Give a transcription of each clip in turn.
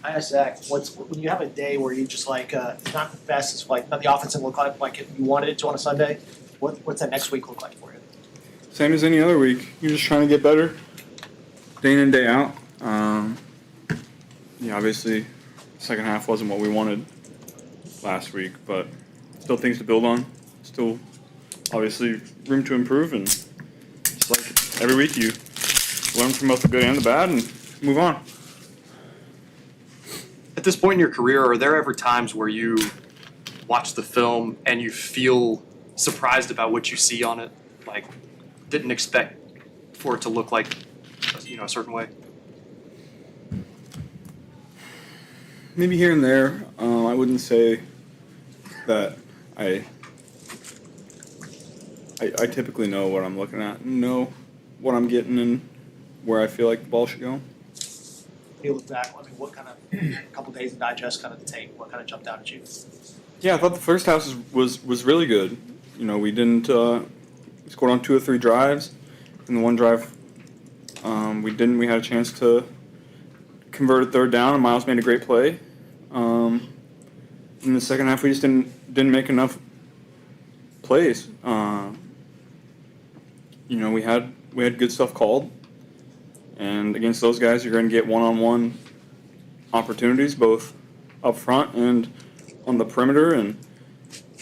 I asked Zach, when you have a day where you just it's not the best, it's not the offensive look like you wanted it to on a Sunday. What's that next week look like for you? Same as any other week. You're just trying to get better, day in and day out. Obviously, second half wasn't what we wanted last week, but still things to build on. Still, obviously, room to improve, and just like every week, you learn from both the good and the bad, and move on. At this point in your career, are there ever times where you watch the film and you feel surprised about what you see on it? Like, didn't expect for it to look like, a certain way? Maybe here and there. I wouldn't say that I typically know what I'm looking at, know what I'm getting, and where I feel like the ball should go. When you look back, what kind of a couple days to digest kind of the tape? What kind of jumped out at you? Yeah, I thought the first half was really good. We didn't scored on 2 or 3 drives. In the one drive, we didn't. We had a chance to convert a third down, and Miles made a great play. In the second half, we just didn't make enough plays. We had good stuff called, and against those guys, you're going to get one-on-one opportunities, both up front and on the perimeter, and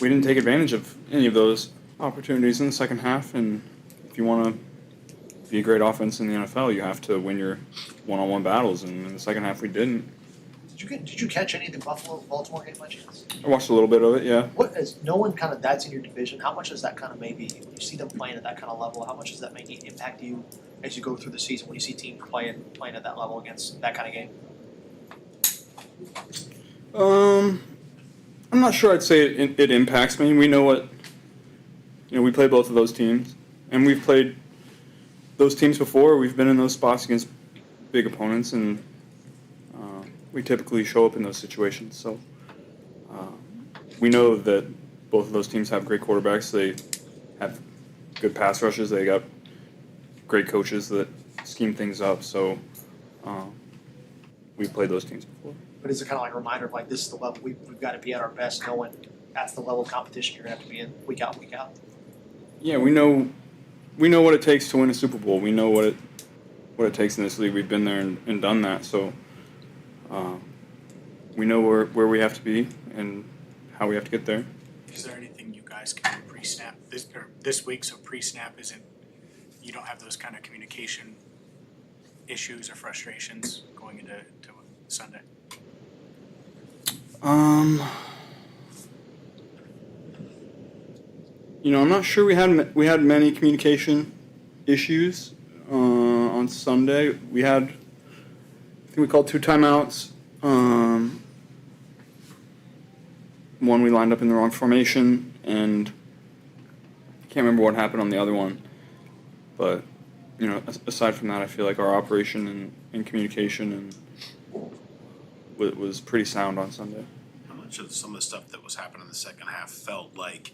we didn't take advantage of any of those opportunities in the second half. And if you want to be a great offense in the NFL, you have to win your one-on-one battles, and in the second half, we didn't. Did you catch any of the Baltimore game by chance? I watched a little bit of it, yeah. What is no one kind of that's in your division? How much does that kind of maybe when you see them playing at that kind of level? How much does that maybe impact you as you go through the season when you see teams playing at that level against that kind of game? I'm not sure I'd say it impacts me. We know what we play both of those teams, and we've played those teams before. We've been in those spots against big opponents, and we typically show up in those situations. So we know that both of those teams have great quarterbacks. They have good pass rushes. They got great coaches that scheme things up. So we've played those teams before. But is it kind of like a reminder of this is the level we've got to be at our best, knowing that's the level of competition you're going to have to be in week out, week out? Yeah, we know what it takes to win a Super Bowl. We know what it takes in this league. We've been there and done that. So we know where we have to be and how we have to get there. Is there anything you guys can do pre-snap this week? So pre-snap you don't have those kind of communication issues or frustrations going into Sunday? I'm not sure we had many communication issues on Sunday. I think we called 2 timeouts. One we lined up in the wrong formation, and I can't remember what happened on the other one. But aside from that, I feel like our operation and communication was pretty sound on Sunday. How much of some of the stuff that was happening in the second half felt like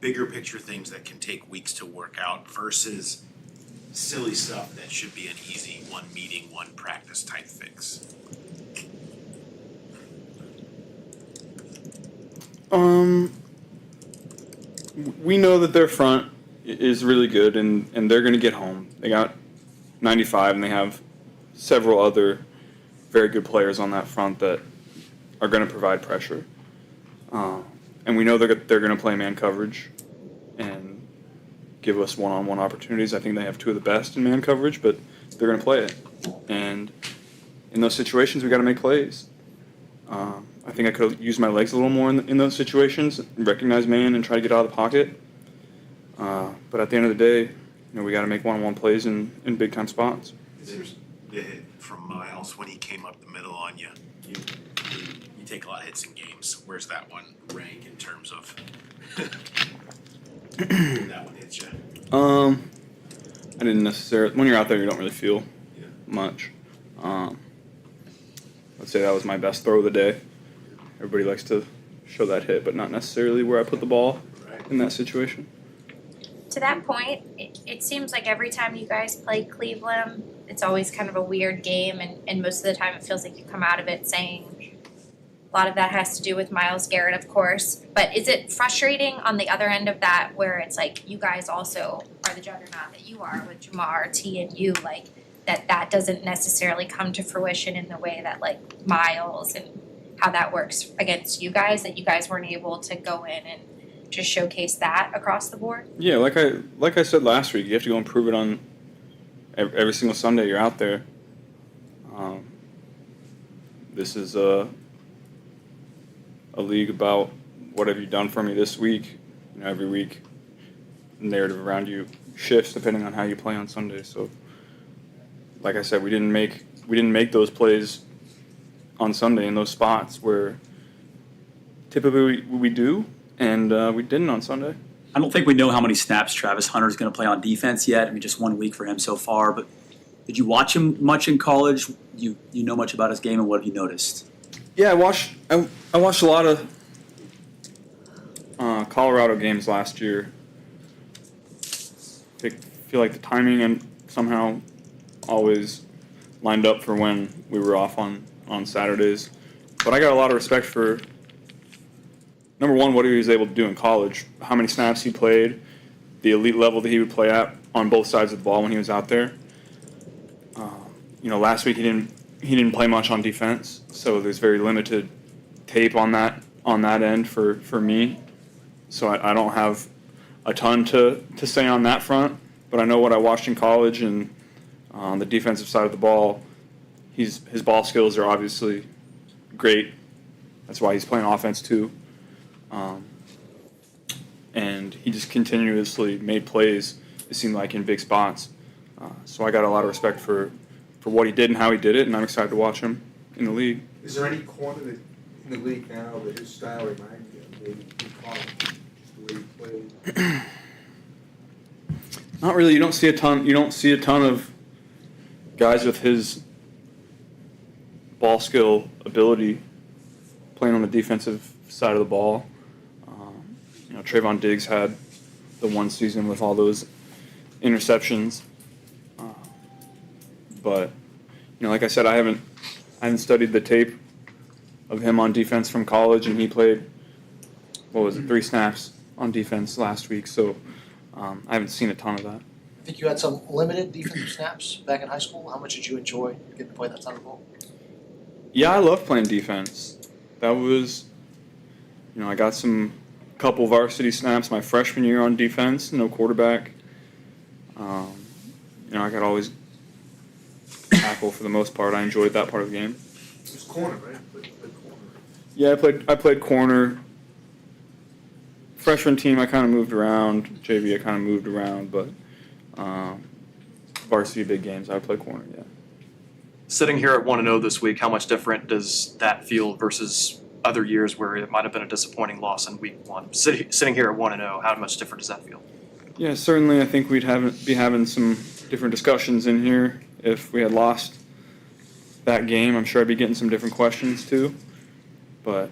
bigger picture things that can take weeks to work out versus silly stuff that should be an easy one meeting, one practice type fix? We know that their front is really good, and they're going to get home. They got 95, and they have several other very good players on that front that are going to provide pressure. And we know they're going to play man coverage and give us one-on-one opportunities. I think they have 2 of the best in man coverage, but they're going to play it. And in those situations, we got to make plays. I think I could have used my legs a little more in those situations, recognize man and try to get out of the pocket. But at the end of the day, we got to make one-on-one plays in big-time spots. There's the hit from Miles when he came up the middle on you. You take a lot of hits in games. Where's that one rank in terms of when that one hits you? I didn't necessarily. When you're out there, you don't really feel much. Let's say that was my best throw of the day. Everybody likes to show that hit, but not necessarily where I put the ball in that situation. To that point, it seems like every time you guys play Cleveland, it's always kind of a weird game, and most of the time it feels like you come out of it saying a lot of that has to do with Myles Garrett, of course. But is it frustrating on the other end of that where it's like you guys also are the juggernaut that you are with Jamar, T, and you, like that doesn't necessarily come to fruition in the way that like Myles and how that works against you guys, that you guys weren't able to go in and just showcase that across the board? Yeah, like I said last week, you have to go and prove it on every single Sunday you're out there. This is a league about what have you done for me this week. You know, every week, the narrative around you shifts depending on how you play on Sunday. So, like I said, we didn't make those plays on Sunday in those spots where typically we do, and we didn't on Sunday. I don't think we know how many snaps Travis Hunter is going to play on defense yet. I mean, just 1 week for him so far. But did you watch him much in college? You know much about his game, and what have you noticed? Yeah, I watched a lot of Colorado games last year. I feel like the timing and somehow always lined up for when we were off on Saturdays. But I got a lot of respect for, number one, what he was able to do in college, how many snaps he played, the elite level that he would play at on both sides of the ball when he was out there. Last week he didn't play much on defense, so there's very limited tape on that end for me. So I don't have a ton to say on that front, but I know what I watched in college, and on the defensive side of the ball, his ball skills are obviously great. That's why he's playing offense too. And he just continuously made plays, it seemed like, in big spots. So I got a lot of respect for what he did and how he did it, and I'm excited to watch him in the league. Is there any corner in the league now that his style reminds you of the college, just the way he played? Not really. You don't see a ton of guys with his ball skill ability playing on the defensive side of the ball. Trayvon Diggs had the one season with all those interceptions. But like I said, I haven't studied the tape of him on defense from college, and he played 3 snaps on defense last week. So I haven't seen a ton of that. I think you had some limited defensive snaps back in high school. How much did you enjoy getting to play that side of the ball? Yeah, I love playing defense. That was, I got some couple varsity snaps my freshman year on defense, no quarterback. I could always tackle for the most part. I enjoyed that part of the game. It was corner, right? Played corner. Yeah, I played corner. Freshman team, I kind of moved around. JV, I kind of moved around, but varsity big games, I played corner. Yeah. Sitting here at 1-0 this week, how much different does that feel versus other years where it might have been a disappointing loss in week 1? Sitting here at 1-0, how much different does that feel? Yeah, certainly. I think we'd be having some different discussions in here if we had lost that game. I'm sure I'd be getting some different questions too. But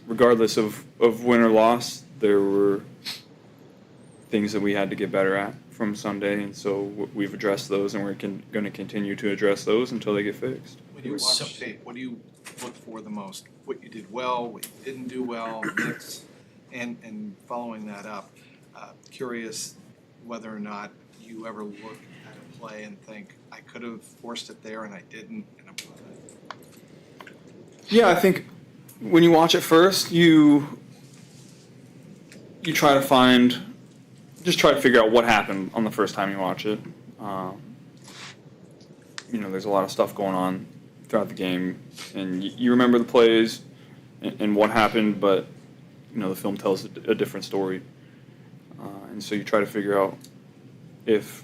regardless of win or loss, there were things that we had to get better at from Sunday, and so we've addressed those, and we're going to continue to address those until they get fixed. When you watch tape, what do you look for the most? What you did well, what you didn't do well, mix, and following that up, curious whether or not you ever look at a play and think, I could have forced it there and I didn't, and I'm glad. Yeah, I think when you watch it first, you try to figure out what happened on the first time you watch it. There's a lot of stuff going on throughout the game, and you remember the plays and what happened, but the film tells a different story, and so you try to figure out if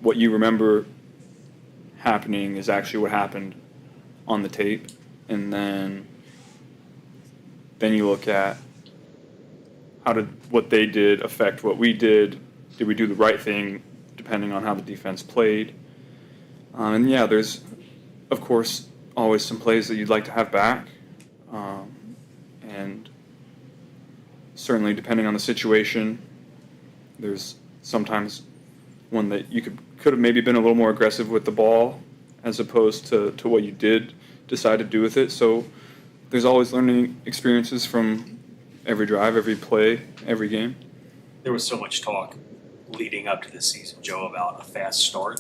what you remember happening is actually what happened on the tape, and then you look at how did what they did affect what we did. Did we do the right thing depending on how the defense played? And yeah, there's of course always some plays that you'd like to have back, and certainly depending on the situation, there's sometimes one that you could have maybe been a little more aggressive with the ball as opposed to what you did decide to do with it. So there's always learning experiences from every drive, every play, every game. There was so much talk leading up to this season, Joe, about a fast start.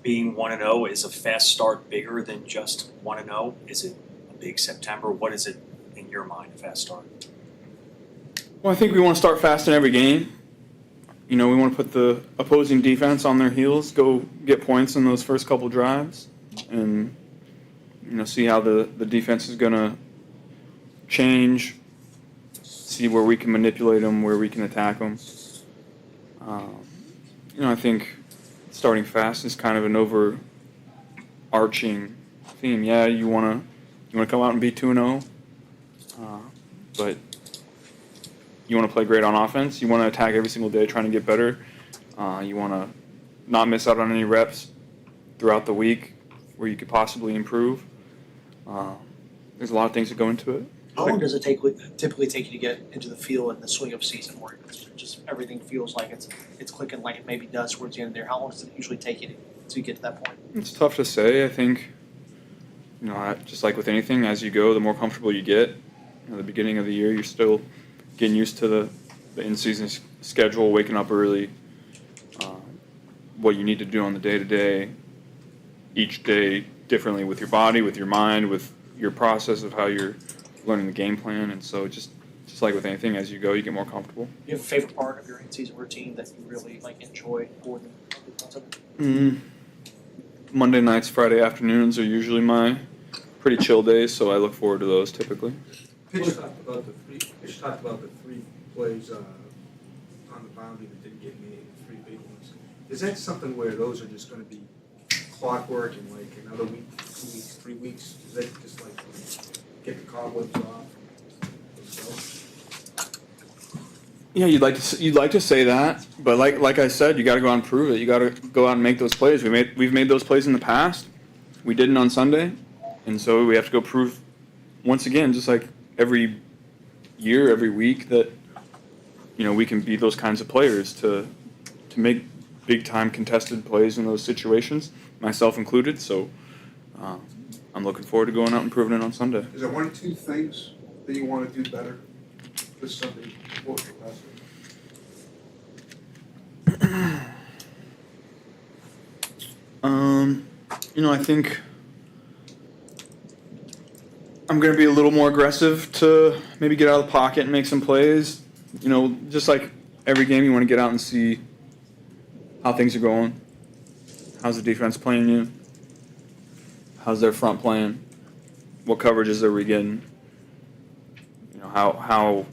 Being 1-0, is a fast start bigger than just 1-0? Is it a big September? What is it in your mind, a fast start? Well, I think we want to start fast in every game. You know, we want to put the opposing defense on their heels, go get points in those first couple drives, and, you know, see how the defense is going to change, see where we can manipulate them, where we can attack them. You know, I think starting fast is kind of an overarching theme. Yeah, you want to come out and be 2-0, but you want to play great on offense. You want to attack every single day, trying to get better. You want to not miss out on any reps throughout the week where you could possibly improve. There's a lot of things that go into it. How long does it typically take you to get into the feel and the swing of season where just everything feels like it's clicking like it maybe does towards the end of there? How long does it usually take you to get to that point? It's tough to say. I think, you know, just like with anything, as you go, the more comfortable you get. You know, the beginning of the year, you're still getting used to the in-season schedule, waking up early, what you need to do on the day-to-day, each day differently with your body, with your mind, with your process of how you're learning the game plan. And so just like with anything, as you go, you get more comfortable. Do you have a favorite part of your in-season routine that you really enjoy more than something? Monday nights, Friday afternoons are usually my pretty chill days, so I look forward to those typically. Pitch talked about the three plays on the boundary that didn't get made, the three big ones. Is that something where those are just going to be clockwork in like another week, 2 weeks, 3 weeks? Is that just like get the cobwebs off? Yeah, you'd like to say that, but like I said, you got to go out and prove it. You got to go out and make those plays. We've made those plays in the past. We didn't on Sunday, and so we have to go prove once again, just like every year, every week, that you know we can be those kinds of players to make big time contested plays in those situations, myself included. So I'm looking forward to going out and proving it on Sunday. Is there one or two things that you want to do better this Sunday before the last week? You know, I think I'm going to be a little more aggressive to maybe get out of the pocket and make some plays. You know, just like every game, you want to get out and see how things are going. How's the defense playing you? How's their front playing? What coverages are we getting? You know, how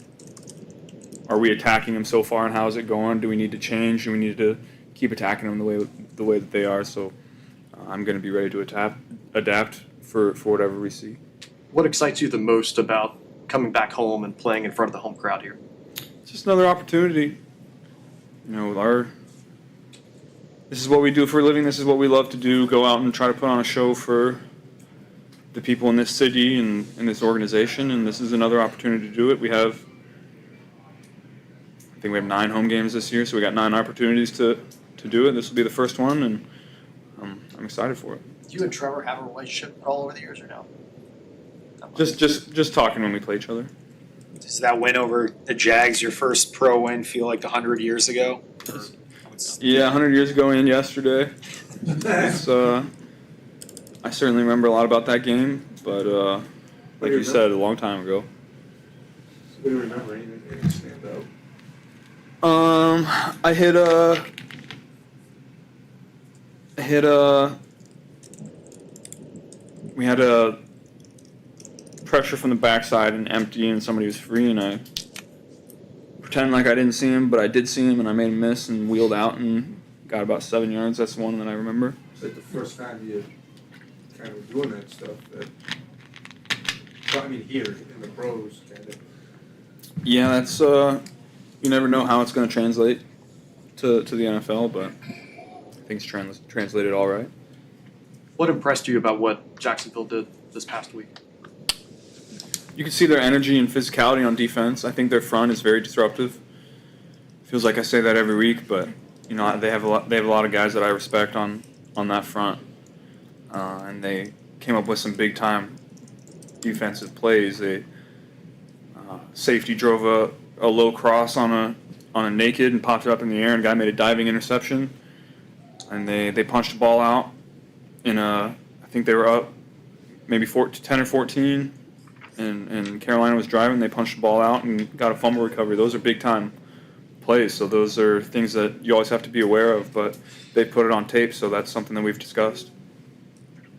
are we attacking them so far, and how is it going? Do we need to change? Do we need to keep attacking them the way that they are? So I'm going to be ready to adapt for whatever we see. What excites you the most about coming back home and playing in front of the home crowd here? It's just another opportunity. You know, this is what we do for a living. This is what we love to do. Go out and try to put on a show for the people in this city and in this organization. And this is another opportunity to do it. I think we have 9 home games this year, so we got 9 opportunities to do it. This will be the first one, and I'm excited for it. Do you and Trevor have a relationship at all over the years, or no? Just talking when we play each other. Does that win over the Jags, your first pro win, feel like 100 years ago? Yeah, 100 years ago and yesterday. I certainly remember a lot about that game, but like you said, a long time ago. We don't remember anything that didn't stand out. I hit we had a pressure from the backside and empty, and somebody was free, and I pretended like I didn't see him, but I did see him, and I made a miss and wheeled out and got about 7 yards. That's the one that I remember. It's like the first time you're kind of doing that stuff. I mean, here in the pros, kind of. Yeah, that's you never know how it's going to translate to the NFL, but I think it's translated all right. What impressed you about what Jacksonville did this past week? You can see their energy and physicality on defense. I think their front is very disruptive. Feels like I say that every week, but they have a lot of guys that I respect on that front, and they came up with some big time defensive plays. They safety drove a low cross on a naked and popped it up in the air, and a guy made a diving interception, and they punched the ball out I think they were up maybe 10 or 14, and Carolina was driving. They punched the ball out and got a fumble recovery. Those are big time plays, so those are things that you always have to be aware of, but they put it on tape, so that's something that we've discussed.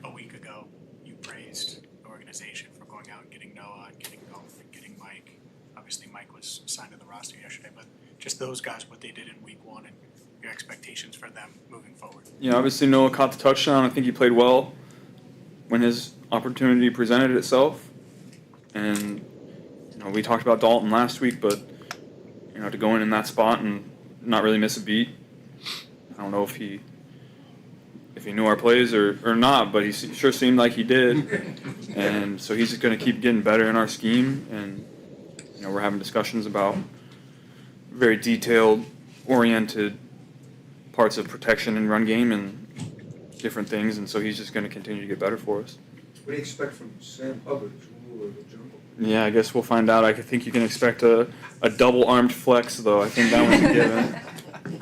A week ago, you praised the organization for going out and getting Noah, and getting Golf, and getting Mike. Obviously, Mike was signed to the roster yesterday, but just those guys, what they did in week one, and your expectations for them moving forward. Yeah, obviously Noah caught the touchdown. I think he played well when his opportunity presented itself. And we talked about Dalton last week, but to go in that spot and not really miss a beat. I don't know if he knew our plays or not, but he sure seemed like he did. And so he's just going to keep getting better in our scheme. And we're having discussions about very detailed, oriented parts of protection and run game and different things, and so he's just going to continue to get better for us. What do you expect from Sam Hubbard, Jewel, or the jungle? Yeah, I guess we'll find out. I think you can expect a double-armed flex, though. I think that one's a given.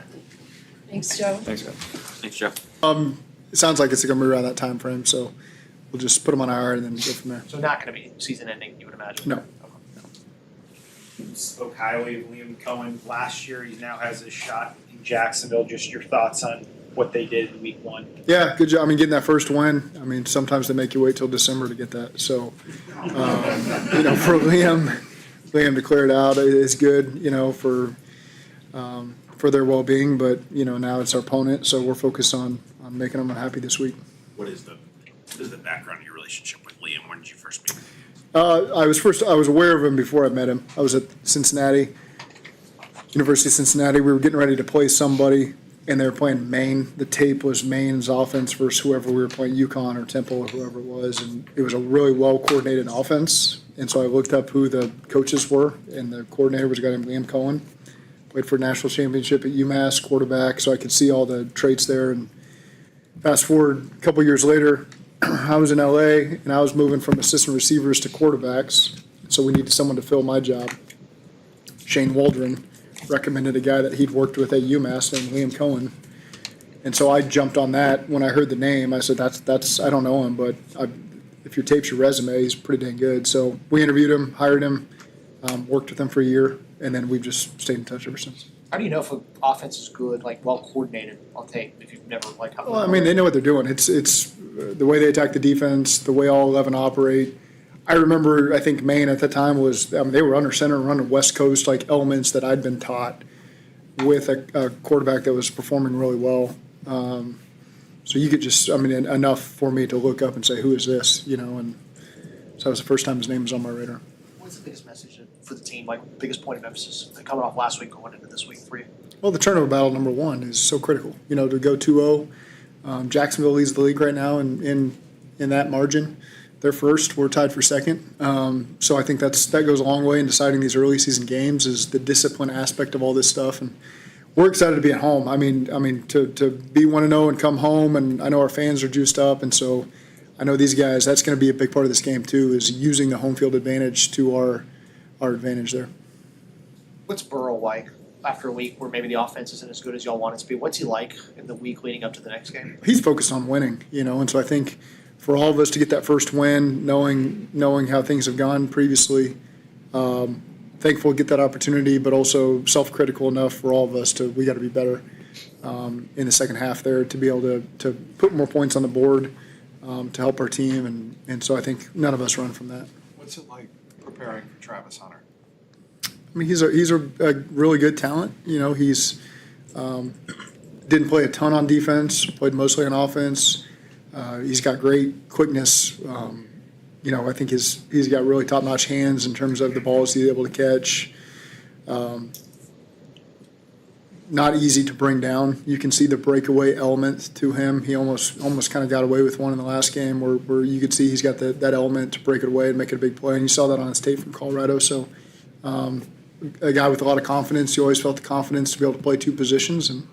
Thanks, Joe. Thanks, guys. Thanks, Jeff. It sounds like it's going to be around that time frame, so we'll just put them on IR and then go from there. So not going to be season ending, you would imagine? No. Spoke highly of Liam Cohen last year. He now has his shot in Jacksonville. Just your thoughts on what they did in week one? Yeah, good job. Getting that first win. Sometimes they make you wait till December to get that. So, for Liam to clear it out is good, for their well-being. But, now it's our opponent, so we're focused on making them happy this week. What is the background of your relationship with Liam? When did you first meet him? I was aware of him before I met him. I was at University of Cincinnati. We were getting ready to play somebody, and they were playing Maine. The tape was Maine's offense versus whoever we were playing, UConn or Temple or whoever it was, and it was a really well-coordinated offense. And so I looked up who the coaches were, and the coordinator was a guy named Liam Cohen. Played for a national championship at UMass, quarterback, so I could see all the traits there. And fast forward a couple years later, I was in LA, and I was moving from assistant receivers to quarterbacks, so we needed someone to fill my job. Shane Waldron recommended a guy that he'd worked with at UMass named Liam Cohen, and so I jumped on that. When I heard the name, I said, that's I don't know him, but if your tape's your resume, he's pretty dang good. So we interviewed him, hired him, worked with him for a year, and then we've just stayed in touch ever since. How do you know if an offense is good, well coordinated on tape, if you've never Well, they know what they're doing. It's the way they attack the defense, the way all 11 operate. I remember, I think Maine at the time was, they were under center and running West Coast elements that I'd been taught with a quarterback that was performing really well. So you could just, enough for me to look up and say, who is this? And so that was the first time his name was on my radar. What's the biggest message for the team, biggest point of emphasis coming off last week going into this week for you? Well, the turnover battle, number one, is so critical. To go 2-0. Jacksonville leads the league right now in that margin. They're first. We're tied for second. So I think that goes a long way in deciding these early season games, is the discipline aspect of all this stuff. And we're excited to be at home. To be 1-0 and come home, and I know our fans are juiced up, and so I know these guys. That's going to be a big part of this game too, is using the home field advantage to our advantage there. What's Burrow like after a week where maybe the offense isn't as good as y'all want it to be? What's he like in the week leading up to the next game? He's focused on winning, and so I think for all of us to get that first win, knowing how things have gone previously, thankful to get that opportunity, but also self-critical enough for all of us we got to be better in the second half there to be able to put more points on the board to help our team, and so I think none of us run from that. What's it like preparing for Travis Hunter? He's a really good talent. He's didn't play a ton on defense, played mostly on offense. He's got great quickness. I think he's got really top-notch hands in terms of the balls he's able to catch. Not easy to bring down. You can see the breakaway element to him. He almost kind of got away with one in the last game where you could see he's got that element to break it away and make it a big play. And you saw that on his tape from Colorado. So a guy with a lot of confidence. You always felt the confidence to be able to play two positions, and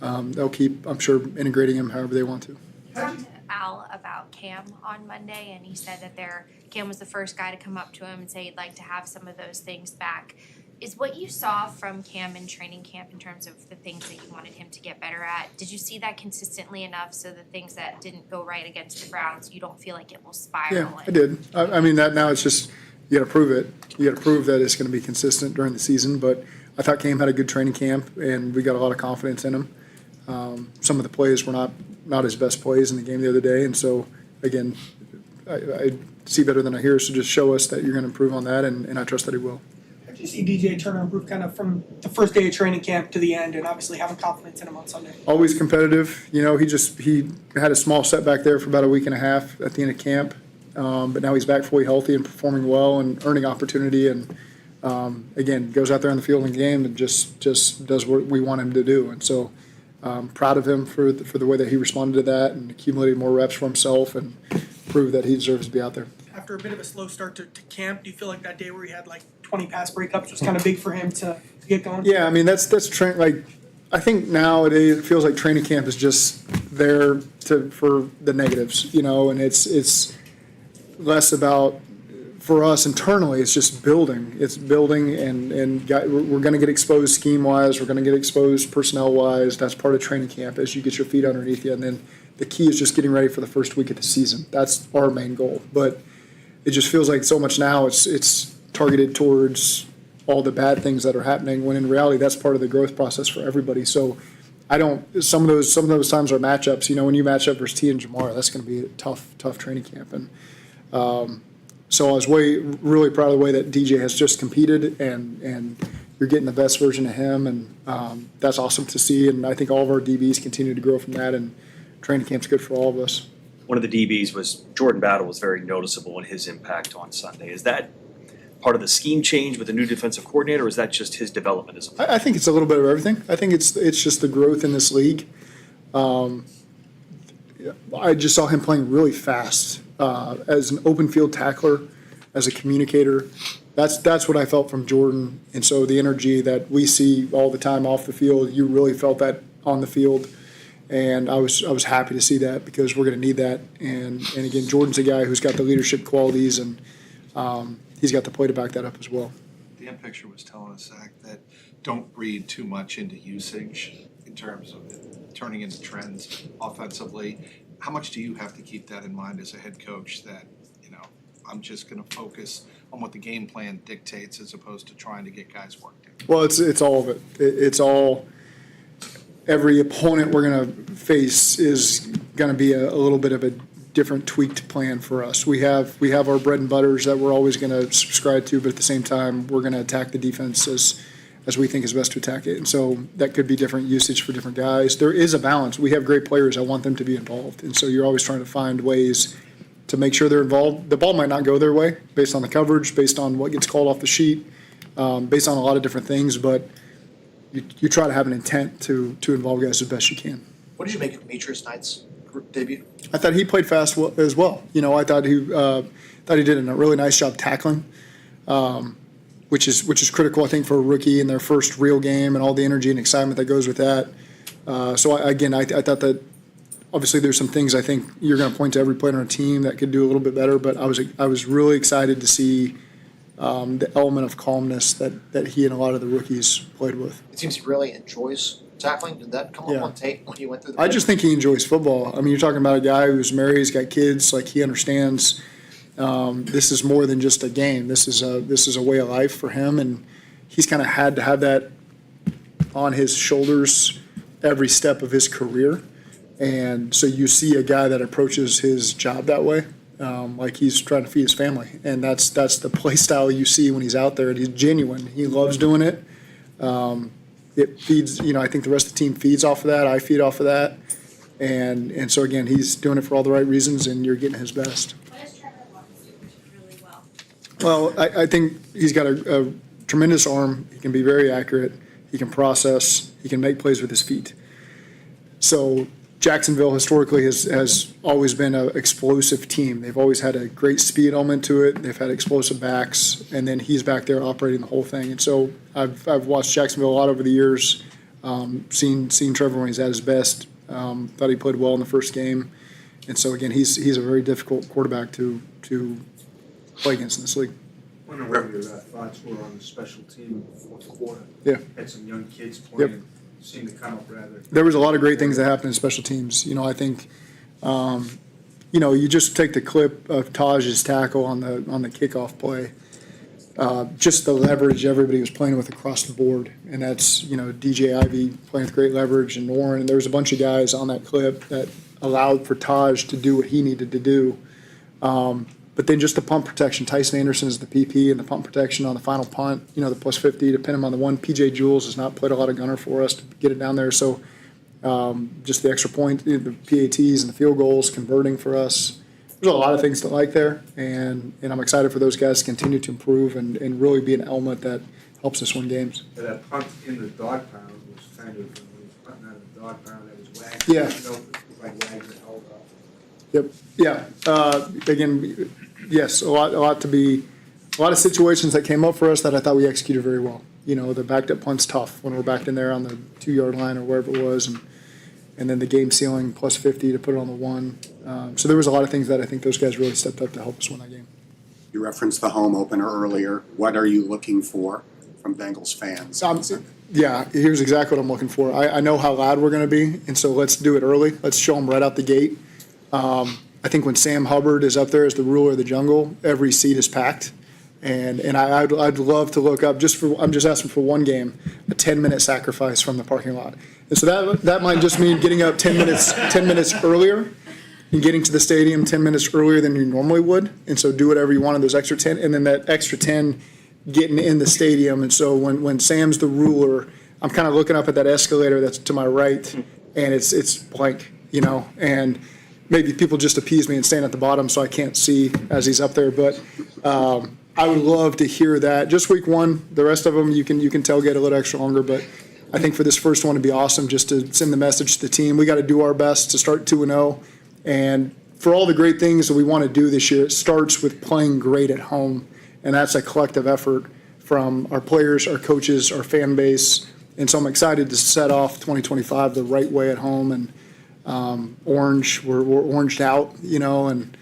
they'll keep, I'm sure, integrating him however they want to. Talked to Al about Cam on Monday, and he said that Cam was the first guy to come up to him and say he'd like to have some of those things back. Is what you saw from Cam in training camp in terms of the things that you wanted him to get better at, did you see that consistently enough so the things that didn't go right against the Browns, you don't feel like it will spiral? Yeah, I did. I mean, that now it's just, you got to prove it. You got to prove that it's going to be consistent during the season. But I thought Cam had a good training camp, and we got a lot of confidence in him. Some of the plays were not his best plays in the game the other day, and so again, I see better than I hear. So just show us that you're going to improve on that, and I trust that he will. How do you see DJ Turner improve kind of from the first day of training camp to the end, and obviously having confidence in him on Sunday? Always competitive. You know, he had a small setback there for about a week and a half at the end of camp, but now he's back fully healthy and performing well and earning opportunity. And again, goes out there on the field in the game and just does what we want him to do. And so, proud of him for the way that he responded to that and accumulated more reps for himself and proved that he deserves to be out there. After a bit of a slow start to camp, do you feel like that day where he had like 20 pass breakups was kind of big for him to get going? Yeah, I mean that's like I think nowadays it feels like training camp is just there for the negatives, you know, and it's less about for us internally. It's just building. It's building, and we're going to get exposed scheme wise. We're going to get exposed personnel wise. That's part of training camp as you get your feet underneath you, and then the key is just getting ready for the first week of the season. That's our main goal, but it just feels like so much now it's targeted towards all the bad things that are happening, when in reality that's part of the growth process for everybody. So some of those times are matchups. You know, when you match up versus T and Jamar, that's going to be a tough training camp. And so I was really proud of the way that DJ has just competed, and you're getting the best version of him, and that's awesome to see. And I think all of our DBs continue to grow from that, and training camp's good for all of us. One of the DBs was Jordan Battle was very noticeable in his impact on Sunday. Is that part of the scheme change with the new defensive coordinator, or is that just his development as a player? I think it's a little bit of everything. I think it's just the growth in this league. I just saw him playing really fast as an open field tackler, as a communicator. That's what I felt from Jordan. And so the energy that we see all the time off the field, you really felt that on the field. And I was happy to see that, because we're going to need that. And again, Jordan's a guy who's got the leadership qualities, and he's got the play to back that up as well. Dan Picture was telling us, Zach, that don't read too much into usage in terms of it turning into trends offensively. How much do you have to keep that in mind as a head coach, that, you know, I'm just going to focus on what the game plan dictates as opposed to trying to get guys worked in? Well, it's all of it. It's all. Every opponent we're going to face is going to be a little bit of a different tweaked plan for us. We have our bread and butters that we're always going to subscribe to, but at the same time, we're going to attack the defense as we think is best to attack it. And so that could be different usage for different guys. There is a balance. We have great players. I want them to be involved. And so you're always trying to find ways to make sure they're involved. The ball might not go their way based on the coverage, based on what gets called off the sheet, based on a lot of different things, but you try to have an intent to involve guys as best you can. What did you make of Demetrius Knight's debut? I thought he played fast as well. You know, I thought he did a really nice job tackling, which is critical, I think, for a rookie in their first real game, and all the energy and excitement that goes with that. I thought that obviously there's some things I think you're going to point to every player on a team that could do a little bit better, but I was really excited to see the element of calmness that he and a lot of the rookies played with. It seems he really enjoys tackling. Did that come up on tape when he went through the I just think he enjoys football. I mean, you're talking about a guy who's married, he's got kids, like he understands this is more than just a game. This is a way of life for him, and he's kind of had to have that on his shoulders every step of his career. And so you see a guy that approaches his job that way. Like he's trying to feed his family, and that's the play style you see when he's out there. And he's genuine. He loves doing it. It feeds. You know, I think the rest of the team feeds off of that. I feed off of that, and so again, he's doing it for all the right reasons, and you're getting his best. What does Trevor Lawrence do really well? Well, I think he's got a tremendous arm. He can be very accurate. He can process. He can make plays with his feet. So Jacksonville historically has always been an explosive team. They've always had a great speed element to it. They've had explosive backs, and then he's back there operating the whole thing. And so I've watched Jacksonville a lot over the years. Seen Trevor when he's at his best. Thought he played well in the first game. And so, again, he's a very difficult quarterback to play against in this league. I wonder what your thoughts were on the special team in the fourth quarter. Yeah. Had some young kids playing, seemed to come up rather. There was a lot of great things that happened in special teams. I think, you just take the clip of Taj's tackle on the kickoff play. Just the leverage everybody was playing with across the board. And that's, DJ Ivey playing with great leverage and Warren. And there was a bunch of guys on that clip that allowed for Taj to do what he needed to do. But then just the punt protection. Tyson Anderson is the PP, and the punt protection on the final punt, the +50 to pin him on the one. PJ Jules has not played a lot of gunner for us to get it down there. So just the extra point, the PATs and the field goals converting for us. There's a lot of things to like there, and I'm excited for those guys to continue to improve and really be an element that helps us win games. But that punt in the dog pound was kind of, when he was punting out of the dog pound, that was wagging. Yeah. Like Wagner held up. Yep. Yeah. Again, yes, a lot of situations that came up for us that I thought we executed very well. The backed up punt's tough when we're backed in there on the 2-yard line or wherever it was, and then the game ceiling +50 to put it on the one. So there was a lot of things that I think those guys really stepped up to help us win that game. You referenced the home opener earlier. What are you looking for from Bengals fans? Yeah, here's exactly what I'm looking for. I know how loud we're going to be, and so let's do it early. Let's show them right out the gate. I think when Sam Hubbard is up there as the ruler of the jungle, every seat is packed. And I'd love to look up, I'm just asking for one game, a 10-minute sacrifice from the parking lot. And so that might just mean getting up 10 minutes earlier and getting to the stadium 10 minutes earlier than you normally would. And so do whatever you want on those extra 10, and then that extra 10 getting in the stadium. And so when Sam's the ruler, I'm kind of looking up at that escalator that's to my right, and it's blank, and maybe people just appease me and stand at the bottom so I can't see as he's up there. But I would love to hear that. Just week one, the rest of them you can tailgate a little extra longer. But I think for this first one, it'd be awesome just to send the message to the team. We got to do our best to start 2-0. And for all the great things that we want to do this year, it starts with playing great at home. And that's a collective effort from our players, our coaches, our fan base. And so I'm excited to set off 2025 the right way at home. And orange, we're oranged out, and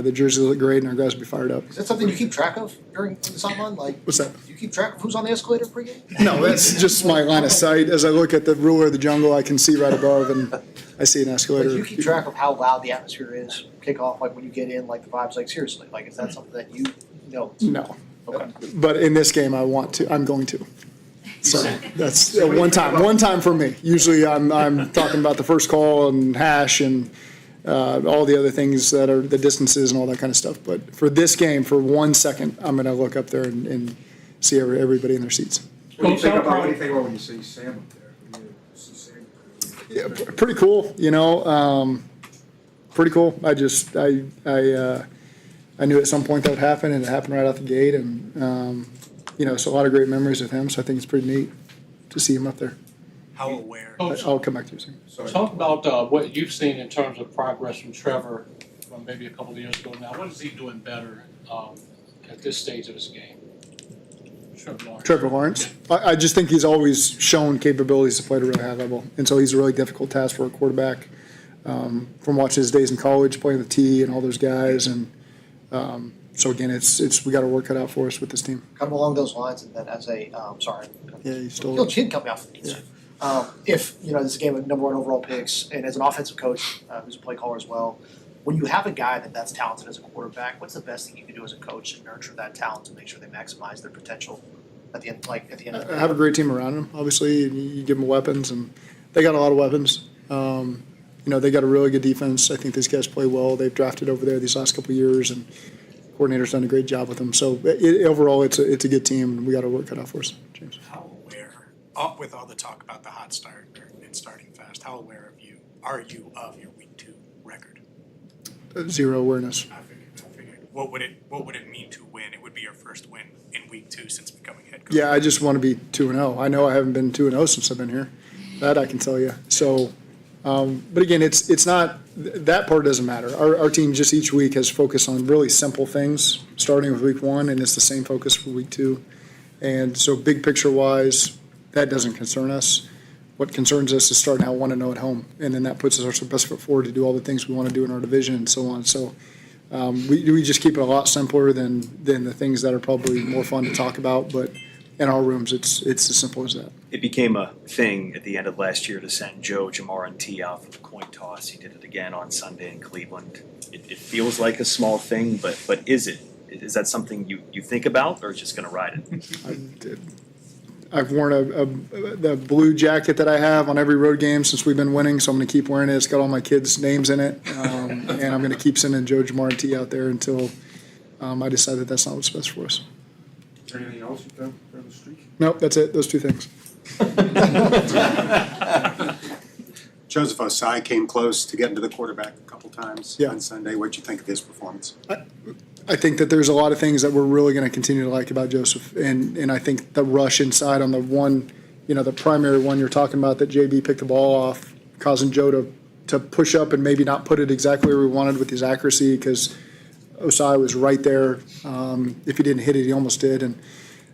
the jerseys look great, and our guys will be fired up. Is that something you keep track of during the sideline? What's that? Do you keep track of who's on the escalator pregame? No, that's just my line of sight. As I look at the ruler of the jungle, I can see right above, and I see an escalator. Do you keep track of how loud the atmosphere is, kickoff, like when you get in, like the vibes, like seriously, like is that something that you know? No. Okay. But in this game, I'm going to. So that's one time for me. Usually I'm talking about the first call and hash and all the other things that are the distances and all that kind of stuff. But for this game, for 1 second, I'm going to look up there and see everybody in their seats. What do you think about when you see Sam up there? When you see Sam? Yeah, pretty cool. Pretty cool. I knew at some point that would happen, and it happened right out the gate. And so a lot of great memories with him. So I think it's pretty neat to see him up there. How aware? I'll come back to you soon. Sorry. Talk about what you've seen in terms of progress from Trevor from maybe a couple of years ago now. What is he doing better at this stage of his game? Trevor Lawrence. I just think he's always shown capabilities to play at a really high level. And so he's a really difficult task for a quarterback. From watching his days in college, playing with T and all those guys. And so again, we got to work it out for us with this team. Kind of along those lines, and then as a sorry, Yeah, you stole little it. kid coming off. If this is a game of number 1 overall picks, and as an offensive coach who's a play caller as well, when you have a guy that's talented as a quarterback, what's the best thing you can do as a coach to nurture that talent to make sure they maximize their potential at the end? At the end of the day, Have a great team around him. Obviously, you give them weapons, and they got a lot of weapons. They got a really good defense. I think these guys play well. They've drafted over there these last couple of years, and coordinator's done a great job with them. So overall, it's a good team, and we got to work it out for us, James. How aware, with all the talk about the hot start and starting fast, how aware are you of your week 2 record? Zero awareness. I figured. What would it mean to win? It would be your first win in week 2 since becoming head coach. Yeah, I just want to be 2-0. I know I haven't been 2-0 since I've been here. That I can tell you. So, but again, it's not that part doesn't matter. Our team just each week has focused on really simple things, starting with week 1, and it's the same focus for week 2. And so, big picture wise, that doesn't concern us. what concerns us is starting out 1-0 at home, and then that puts us our best foot forward to do all the things we want to do in our division and so on. So we just keep it a lot simpler than the things that are probably more fun to talk about, but in our rooms, it's as simple as that. It became a thing at the end of last year to send Joe, Jamar, and T out for the coin toss. He did it again on Sunday in Cleveland. It feels like a small thing, but is it? Is that something you think about, or just going to ride it? I've worn the blue jacket that I have on every road game since we've been winning, so I'm going to keep wearing it. It's got all my kids' names in it, and I'm going to keep sending Joe, Jamar, and T out there until I decide that that's not what's best for us. Is there anything else you've done for the streak? Nope, that's it. Those two things. Joseph Osai came close to getting to the quarterback a couple times Yeah. on Sunday. What'd you think of his performance? I think that there's a lot of things that we're really going to continue to like about Joseph, and I think the rush inside on the one, the primary one you're talking about that JB picked the ball off, causing Joe to push up and maybe not put it exactly where we wanted with his accuracy because Osai was right there. If he didn't hit it, he almost did. And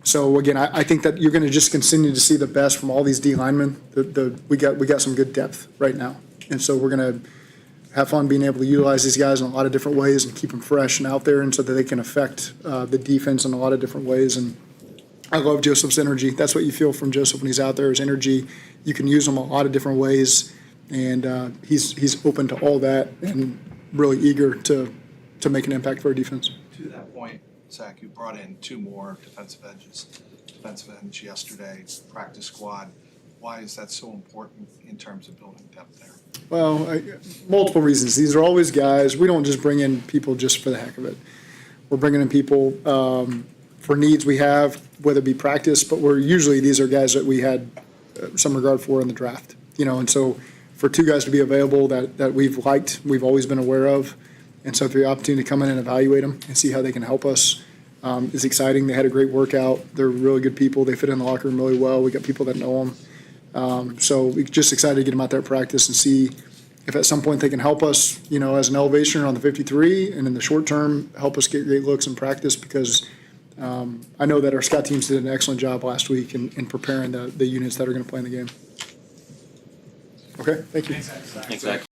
so again, I think that you're going to just continue to see the best from all these D linemen. We got some good depth right now, and so we're going to have fun being able to utilize these guys in a lot of different ways and keep them fresh and out there, and so that they can affect the defense in a lot of different ways. And I love Joseph's energy. That's what you feel from Joseph when he's out there, his energy. You can use him a lot of different ways, and he's open to all that and really eager to make an impact for our defense. To that point, Zach, you brought in 2 more defensive ends yesterday, practice squad. Why is that so important in terms of building depth there? Well, multiple reasons. These are always guys. We don't just bring in people just for the heck of it. We're bringing in people for needs we have, whether it be practice, but these are guys that we had some regard for in the draft. And so for 2 guys to be available that we've liked, we've always been aware of, and so for the opportunity to come in and evaluate them and see how they can help us is exciting. They had a great workout. They're really good people. They fit in the locker room really well. We got people that know them. So we're just excited to get them out there at practice and see if at some point they can help us, as an elevation on the 53, and in the short term, help us get great looks in practice because I know that our scout teams did an excellent job last week in preparing the units that are going to play in the game. Okay, thank you. Thanks, Zach.